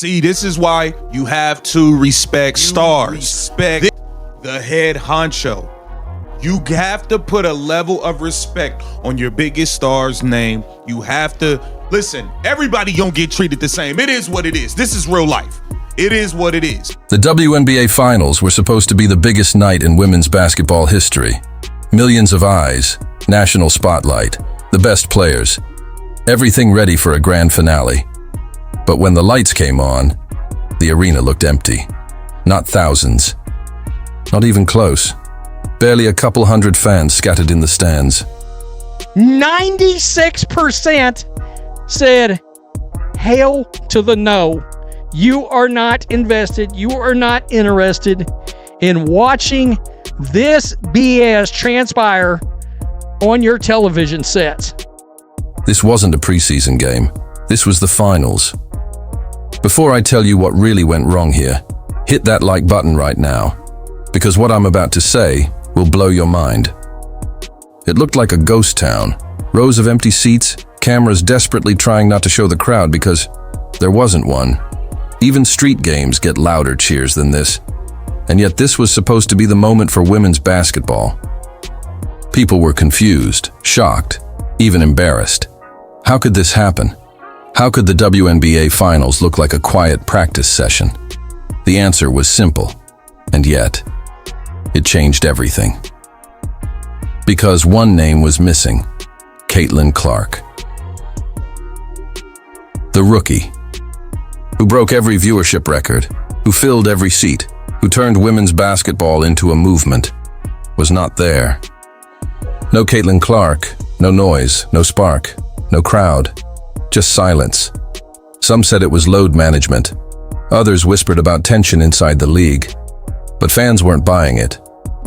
See, this is why you have to respect stars. Respect the head honcho. You have to put a level of respect on your biggest star's name. You have to, listen, everybody don't get treated the same. It is what it is. This is real life. It is what it is. The WNBA Finals were supposed to be the biggest night in women's basketball history. Millions of eyes, national spotlight, the best players, everything ready for a grand finale. But when the lights came on, the arena looked empty. Not thousands. Not even close. Barely a couple hundred fans scattered in the stands. 96% said, hail to the no. You are not invested. You are not interested in watching this BS transpire on your television sets. This wasn't a preseason game. This was the finals. Before I tell you what really went wrong here, hit that like button right now, because what I'm about to say will blow your mind. It looked like a ghost town. Rows of empty seats, cameras desperately trying not to show the crowd because there wasn't one. Even street games get louder cheers than this. And yet this was supposed to be the moment for women's basketball. People were confused, shocked, even embarrassed. How could this happen? How could the WNBA Finals look like a quiet practice session? The answer was simple, and yet it changed everything. Because one name was missing: Caitlin Clark. The rookie, who broke every viewership record, who filled every seat, who turned women's basketball into a movement, was not there. No Caitlin Clark, no noise, no spark, no crowd, just silence. Some said it was load management. Others whispered about tension inside the league. But fans weren't buying it.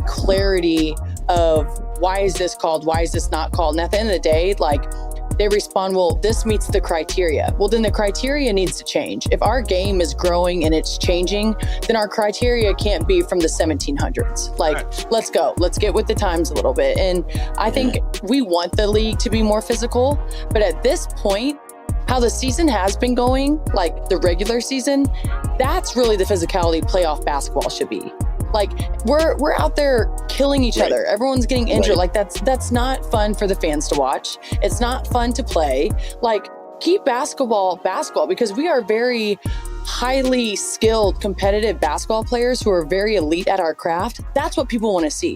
Clarity of why is this called, why is this not called? And at the end of the day, like, they respond, well, this meets the criteria. Well, then the criteria needs to change. If our game is growing and it's changing, then our criteria can't be from the 1700s. Like, let's go. Let's get with the times a little bit. And I think we want the league to be more physical, but at this point, how the season has been going, like the regular season, that's really the physicality playoff basketball should be. Like, we're out there killing each other. Everyone's getting injured. Like, that's not fun for the fans to watch. It's not fun to play. Like, keep basketball, because we are very highly skilled, competitive basketball players who are very elite at our craft. That's what people want to see.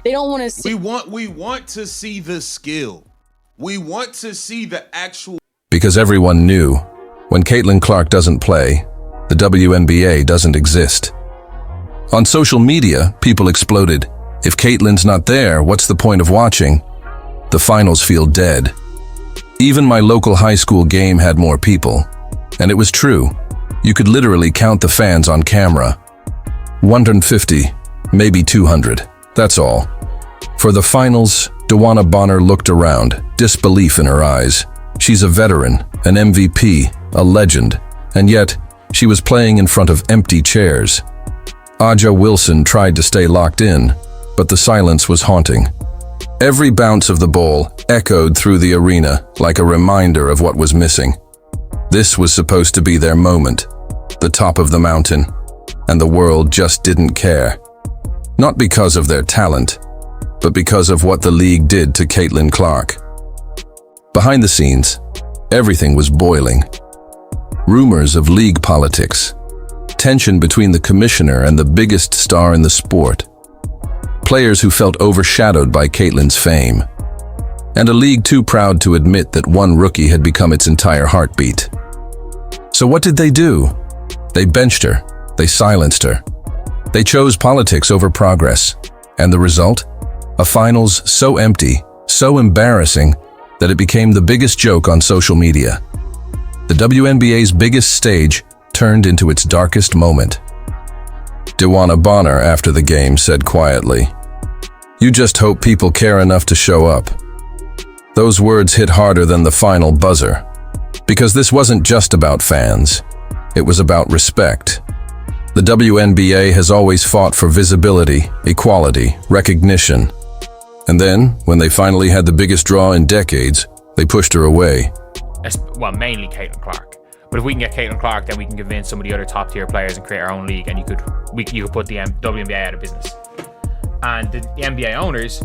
They don't want to see. We want to see the skill. We want to see the actual. Because everyone knew, when Caitlin Clark doesn't play, the WNBA doesn't exist. On social media, people exploded. If Caitlin's not there, what's the point of watching? The finals feel dead. Even my local high school game had more people. And it was true. You could literally count the fans on camera. 150, maybe 200. That's all. For the finals, DeWanna Bonner looked around, disbelief in her eyes. She's a veteran, an MVP, a legend, and yet she was playing in front of empty chairs. Aja Wilson tried to stay locked in, but the silence was haunting. Every bounce of the ball echoed through the arena like a reminder of what was missing. This was supposed to be their moment, the top of the mountain, and the world just didn't care. Not because of their talent, but because of what the league did to Caitlin Clark. Behind the scenes, everything was boiling. Rumors of league politics, tension between the commissioner and the biggest star in the sport, players who felt overshadowed by Caitlin's fame, and a league too proud to admit that one rookie had become its entire heartbeat. So what did they do? They benched her. They silenced her. They chose politics over progress. And the result? A finals so empty, so embarrassing, that it became the biggest joke on social media. The WNBA's biggest stage turned into its darkest moment. DeWanna Bonner, after the game, said quietly, "You just hope people care enough to show up." Those words hit harder than the final buzzer, because this wasn't just about fans. It was about respect. The WNBA has always fought for visibility, equality, recognition. And then, when they finally had the biggest draw in decades, they pushed her away. Well, mainly Caitlin Clark. But if we can get Caitlin Clark, then we can convince some of the other top tier players and create our own league, and you could put the WNBA out of business. And the NBA owners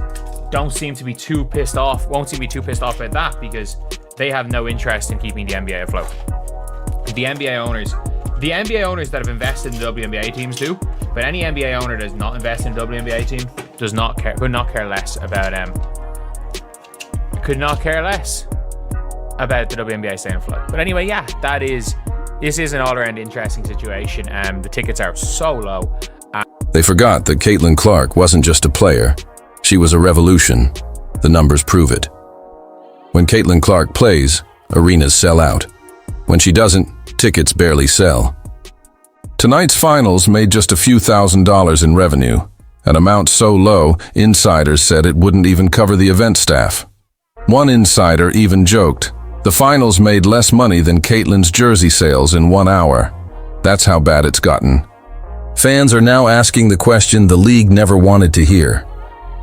won't seem to be too pissed off about that, because they have no interest in keeping the NBA afloat. The NBA owners that have invested in the WNBA teams do, but any NBA owner that does not invest in the WNBA team could not care less about the WNBA staying afloat. But anyway, yeah, this is an all-around interesting situation. The tickets are so low. They forgot that Caitlin Clark wasn't just a player. She was a revolution. The numbers prove it. When Caitlin Clark plays, arenas sell out. When she doesn't, tickets barely sell. Tonight's finals made just a few $1,000s in revenue, an amount so low, insiders said it wouldn't even cover the event staff. One insider even joked, the finals made less money than Caitlin's jersey sales in 1 hour. That's how bad it's gotten. Fans are now asking the question the league never wanted to hear.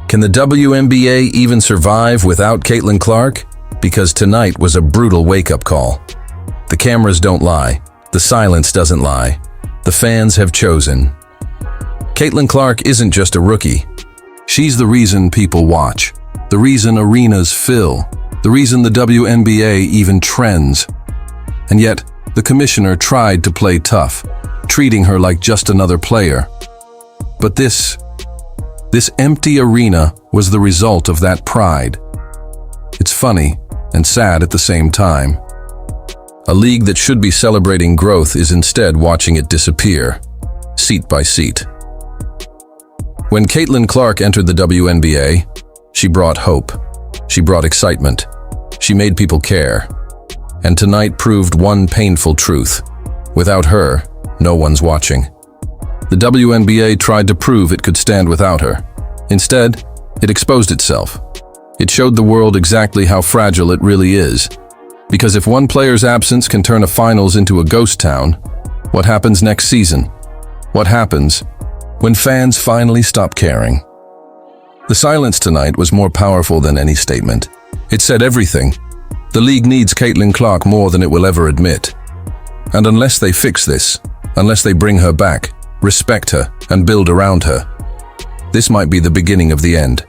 Can the WNBA even survive without Caitlin Clark? Because tonight was a brutal wake-up call. The cameras don't lie. The silence doesn't lie. The fans have chosen. Caitlin Clark isn't just a rookie. She's the reason people watch, the reason arenas fill, the reason the WNBA even trends. And yet, the commissioner tried to play tough, treating her like just another player. But this empty arena was the result of that pride. It's funny and sad at the same time. A league that should be celebrating growth is instead watching it disappear, seat by seat. When Caitlin Clark entered the WNBA, she brought hope. She brought excitement. She made people care. And tonight proved one painful truth. Without her, no one's watching. The WNBA tried to prove it could stand without her. Instead, it exposed itself. It showed the world exactly how fragile it really is. Because if one player's absence can turn a finals into a ghost town, what happens next season? What happens when fans finally stop caring? The silence tonight was more powerful than any statement. It said everything. The league needs Caitlin Clark more than it will ever admit. And unless they fix this, unless they bring her back, respect her, and build around her, this might be the beginning of the end.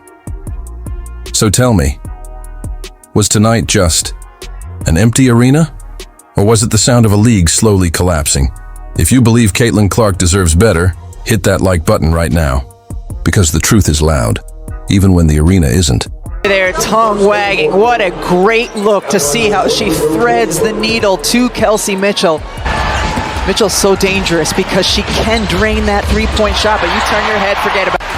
So tell me, was tonight just an empty arena? Or was it the sound of a league slowly collapsing? If you believe Caitlin Clark deserves better, hit that like button right now. Because the truth is loud, even when the arena isn't. There, tongue wagging. What a great look to see how she threads the needle to Kelsey Mitchell. Mitchell's so dangerous because she can drain that three-point shot, but you turn your head, forget about it.